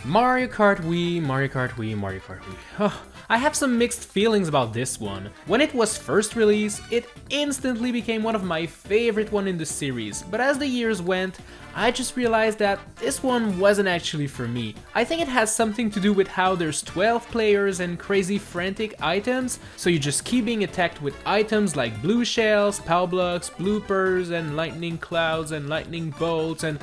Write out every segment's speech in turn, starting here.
Mario Kart Wii, Mario Kart Wii, Mario Kart Wii. Oh, I have some mixed feelings about this one. When it was first released, it instantly became one of my favorite one in the series, but as the years went, I just realized that this one wasn't actually for me. I think it has something to do with how there's 12 players and crazy frantic items, so you just keep being attacked with items like blue shells, power blocks, bloopers, and lightning clouds, and lightning bolts, and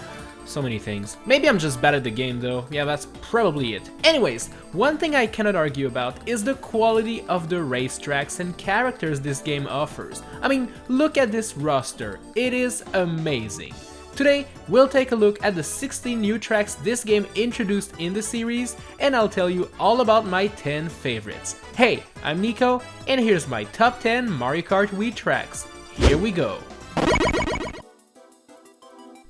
so many things. Maybe I'm just bad at the game though, yeah, that's probably it. Anyways, one thing I cannot argue about is the quality of the racetracks and characters this game offers. I mean, look at this roster, it is amazing. Today, we'll take a look at the 16 new tracks this game introduced in the series, and I'll tell you all about my 10 favorites. Hey, I'm Nico, and here's my top 10 Mario Kart Wii tracks. Here we go.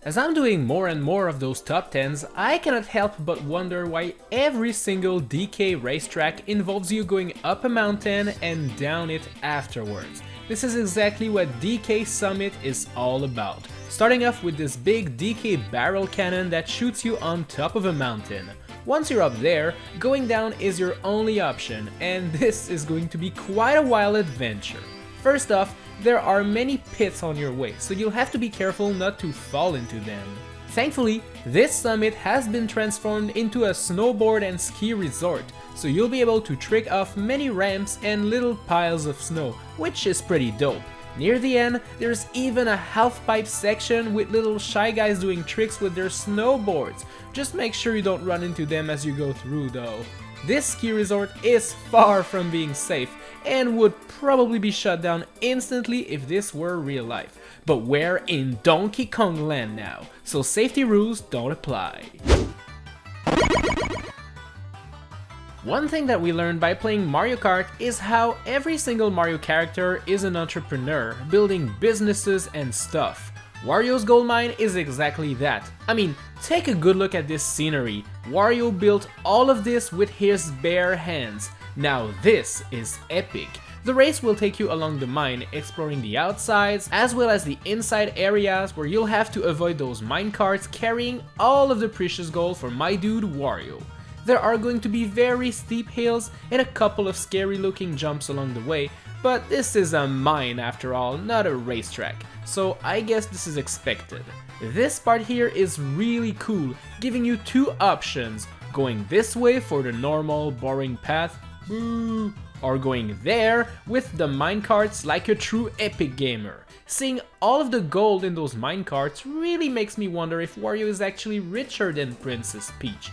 As I'm doing more and more of those top 10s, I cannot help but wonder why every single DK racetrack involves you going up a mountain and down it afterwards. This is exactly what DK Summit is all about. Starting off with this big DK barrel cannon that shoots you on top of a mountain. Once you're up there, going down is your only option, and this is going to be quite a wild adventure. First off, there are many pits on your way, so you'll have to be careful not to fall into them. Thankfully, this summit has been transformed into a snowboard and ski resort, so you'll be able to trick off many ramps and little piles of snow, which is pretty dope. Near the end, there's even a half-pipe section with little shy guys doing tricks with their snowboards. Just make sure you don't run into them as you go through though. This ski resort is far from being safe and would probably be shut down instantly if this were real life. But we're in Donkey Kong land now, so safety rules don't apply. One thing that we learned by playing Mario Kart is how every single Mario character is an entrepreneur, building businesses and stuff. Wario's gold mine is exactly that. I mean, take a good look at this scenery. Wario built all of this with his bare hands. Now this is epic. The race will take you along the mine, exploring the outsides, as well as the inside areas where you'll have to avoid those mine carts carrying all of the precious gold for my dude Wario. There are going to be very steep hills and a couple of scary looking jumps along the way, but this is a mine after all, not a racetrack, so I guess this is expected. This part here is really cool, giving you two options, going this way for the normal boring path, boo, or going there with the minecarts like a true epic gamer. Seeing all of the gold in those minecarts really makes me wonder if Wario is actually richer than Princess Peach.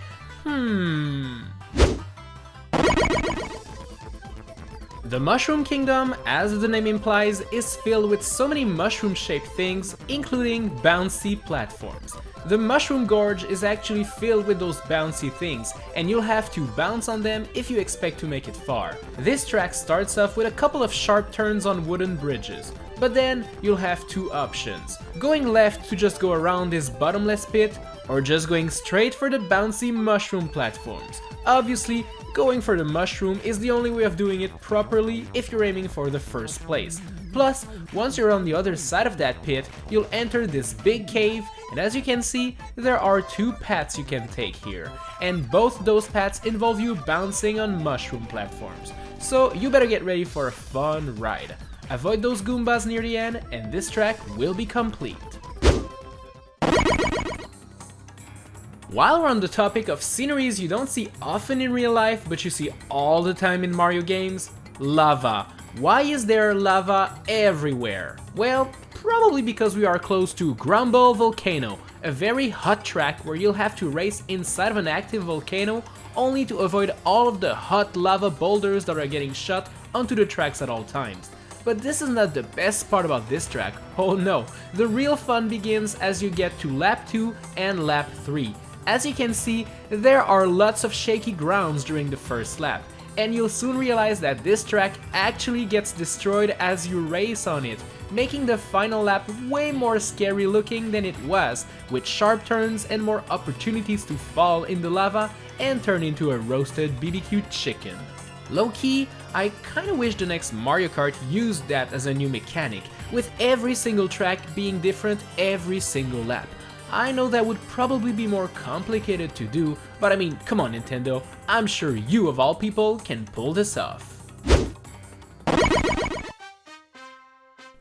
The Mushroom Kingdom, as the name implies, is filled with so many mushroom-shaped things, including bouncy platforms. The Mushroom Gorge is actually filled with those bouncy things, and you'll have to bounce on them if you expect to make it far. This track starts off with a couple of sharp turns on wooden bridges, but then you'll have two options. Going left to just go around this bottomless pit, or just going straight for the bouncy mushroom platforms. Obviously, going for the mushroom is the only way of doing it properly if you're aiming for the first place. Plus, once you're on the other side of that pit, you'll enter this big cave, and as you can see, there are two paths you can take here, and both those paths involve you bouncing on mushroom platforms. So you better get ready for a fun ride. Avoid those Goombas near the end, and this track will be complete. While we're on the topic of sceneries you don't see often in real life, but you see all the time in Mario games, lava. Why is there lava everywhere? Well, probably because we are close to Grumble Volcano, a very hot track where you'll have to race inside of an active volcano only to avoid all of the hot lava boulders that are getting shot onto the tracks at all times. But this is not the best part about this track, oh no, the real fun begins as you get to lap 2 and lap 3. As you can see, there are lots of shaky grounds during the first lap, and you'll soon realize that this track actually gets destroyed as you race on it, making the final lap way more scary looking than it was, with sharp turns and more opportunities to fall in the lava and turn into a roasted BBQ chicken. Low-key, I kinda wish the next Mario Kart used that as a new mechanic, with every single track being different every single lap. I know that would probably be more complicated to do, but I mean, come on Nintendo, I'm sure you of all people can pull this off.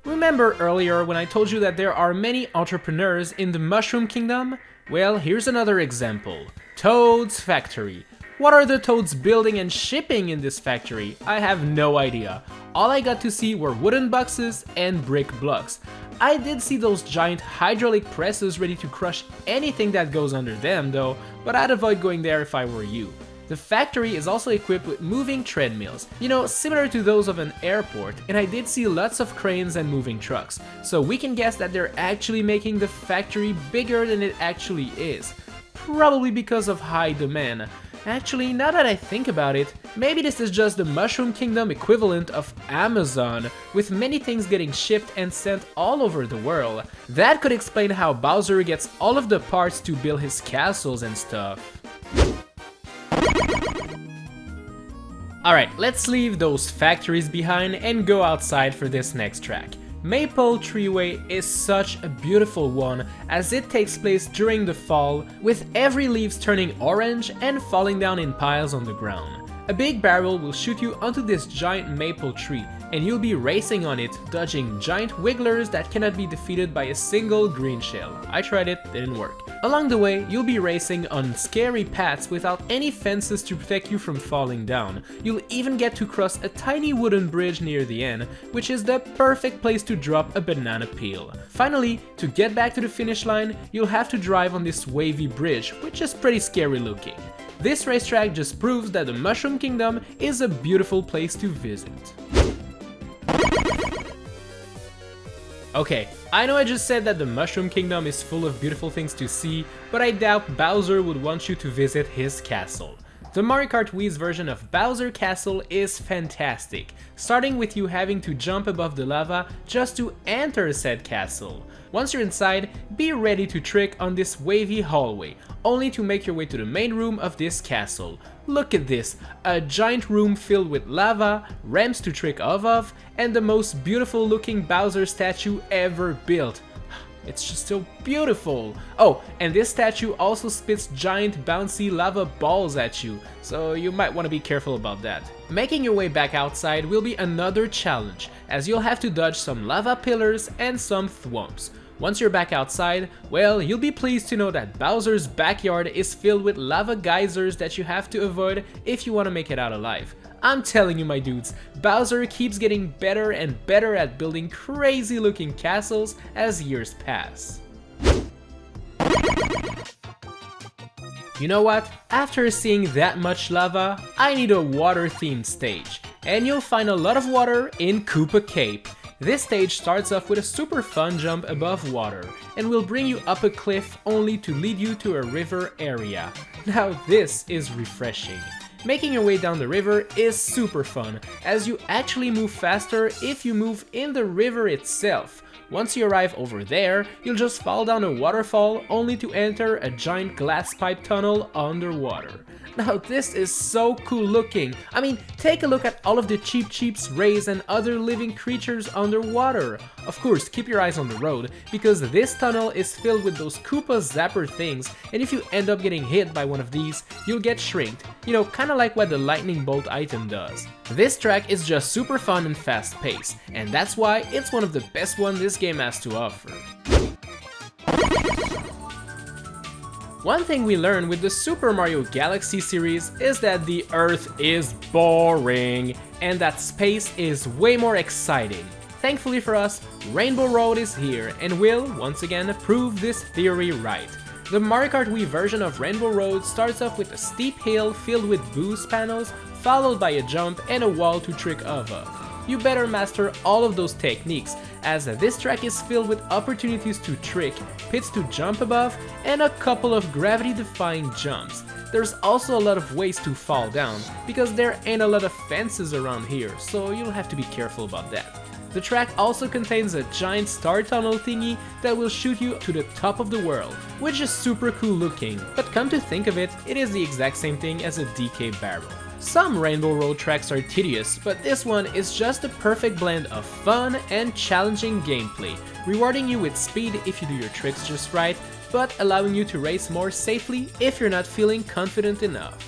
Remember earlier when I told you that there are many entrepreneurs in the Mushroom Kingdom? Well, here's another example. Toad's Factory. What are the Toads building and shipping in this factory? I have no idea. All I got to see were wooden boxes and brick blocks. I did see those giant hydraulic presses ready to crush anything that goes under them though, but I'd avoid going there if I were you. The factory is also equipped with moving treadmills, you know, similar to those of an airport, and I did see lots of cranes and moving trucks, so we can guess that they're actually making the factory bigger than it actually is. Probably because of high demand. Actually, now that I think about it, maybe this is just the Mushroom Kingdom equivalent of Amazon, with many things getting shipped and sent all over the world. That could explain how Bowser gets all of the parts to build his castles and stuff. Alright, let's leave those factories behind and go outside for this next track. Maple Treeway is such a beautiful one as it takes place during the fall, with every leaves turning orange and falling down in piles on the ground. A big barrel will shoot you onto this giant maple tree, and you'll be racing on it, dodging giant wigglers that cannot be defeated by a single green shell. I tried it, didn't work. Along the way, you'll be racing on scary paths without any fences to protect you from falling down. You'll even get to cross a tiny wooden bridge near the end, which is the perfect place to drop a banana peel. Finally, to get back to the finish line, you'll have to drive on this wavy bridge, which is pretty scary looking. This racetrack just proves that the Mushroom Kingdom is a beautiful place to visit. Okay, I know I just said that the Mushroom Kingdom is full of beautiful things to see, but I doubt Bowser would want you to visit his castle. The Mario Kart Wii's version of Bowser Castle is fantastic, starting with you having to jump above the lava just to enter said castle. Once you're inside, be ready to trick on this wavy hallway, only to make your way to the main room of this castle. Look at this, a giant room filled with lava, ramps to trick off of, and the most beautiful looking Bowser statue ever built. It's just so beautiful! Oh, and this statue also spits giant bouncy lava balls at you, so you might want to be careful about that. Making your way back outside will be another challenge, as you'll have to dodge some lava pillars and some thwomps. Once you're back outside, well, you'll be pleased to know that Bowser's backyard is filled with lava geysers that you have to avoid if you want to make it out alive. I'm telling you my dudes, Bowser keeps getting better and better at building crazy looking castles as years pass. You know what? After seeing that much lava, I need a water themed stage. And you'll find a lot of water in Koopa Cape. This stage starts off with a super fun jump above water, and will bring you up a cliff only to lead you to a river area. Now this is refreshing. Making your way down the river is super fun, as you actually move faster if you move in the river itself. Once you arrive over there, you'll just fall down a waterfall only to enter a giant glass pipe tunnel underwater. Now this is so cool looking. I mean, take a look at all of the Cheeps, rays and other living creatures underwater. Of course, keep your eyes on the road, because this tunnel is filled with those Koopa zapper things, and if you end up getting hit by one of these, you'll get shrinked. You know, kinda like what the lightning bolt item does. This track is just super fun and fast paced, and that's why it's one of the best ones this game has to offer. One thing we learned with the Super Mario Galaxy series is that the Earth is boring, and that space is way more exciting. Thankfully for us, Rainbow Road is here and will, once again, prove this theory right. The Mario Kart Wii version of Rainbow Road starts off with a steep hill filled with boost panels, followed by a jump and a wall to trick off of. You better master all of those techniques, as this track is filled with opportunities to trick, pits to jump above, and a couple of gravity-defying jumps. There's also a lot of ways to fall down, because there ain't a lot of fences around here, so you'll have to be careful about that. The track also contains a giant star tunnel thingy that will shoot you to the top of the world, which is super cool looking, but come to think of it, it is the exact same thing as a DK barrel. Some Rainbow Road tracks are tedious, but this one is just the perfect blend of fun and challenging gameplay, rewarding you with speed if you do your tricks just right, but allowing you to race more safely if you're not feeling confident enough.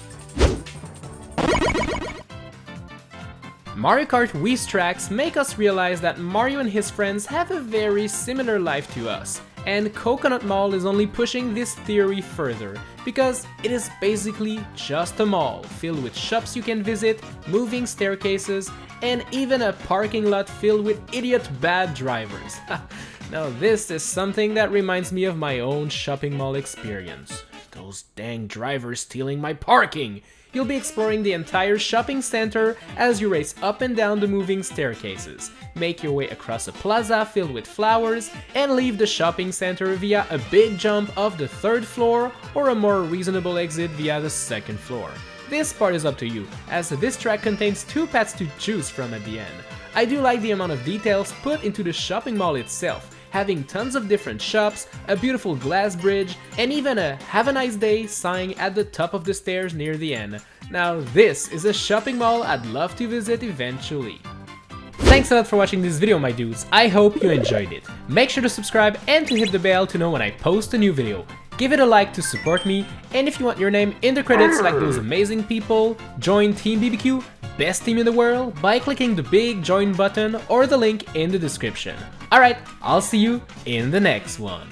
Mario Kart Wii TRACKS make us realize that Mario and his friends have a very similar life to us, and Coconut Mall is only pushing this theory further, because it is basically just a mall filled with shops you can visit, moving staircases, and even a parking lot filled with idiot bad drivers. Now this is something that reminds me of my own shopping mall experience. Those dang drivers stealing my parking! You'll be exploring the entire shopping center as you race up and down the moving staircases, make your way across a plaza filled with flowers, and leave the shopping center via a big jump off the 3rd floor or a more reasonable exit via the 2nd floor. This part is up to you, as this track contains 2 paths to choose from at the end. I do like the amount of details put into the shopping mall itself, having tons of different shops, a beautiful glass bridge, and even a "Have a nice day" sign at the top of the stairs near the end. Now this is a shopping mall I'd love to visit eventually. Thanks a lot for watching this video, my dudes. I hope you enjoyed it. Make sure to subscribe and to hit the bell to know when I post a new video. Give it a like to support me, and if you want your name in the credits like those amazing people, join Team BBQ, best team in the world, by clicking the big join button or the link in the description. Alright, I'll see you in the next one.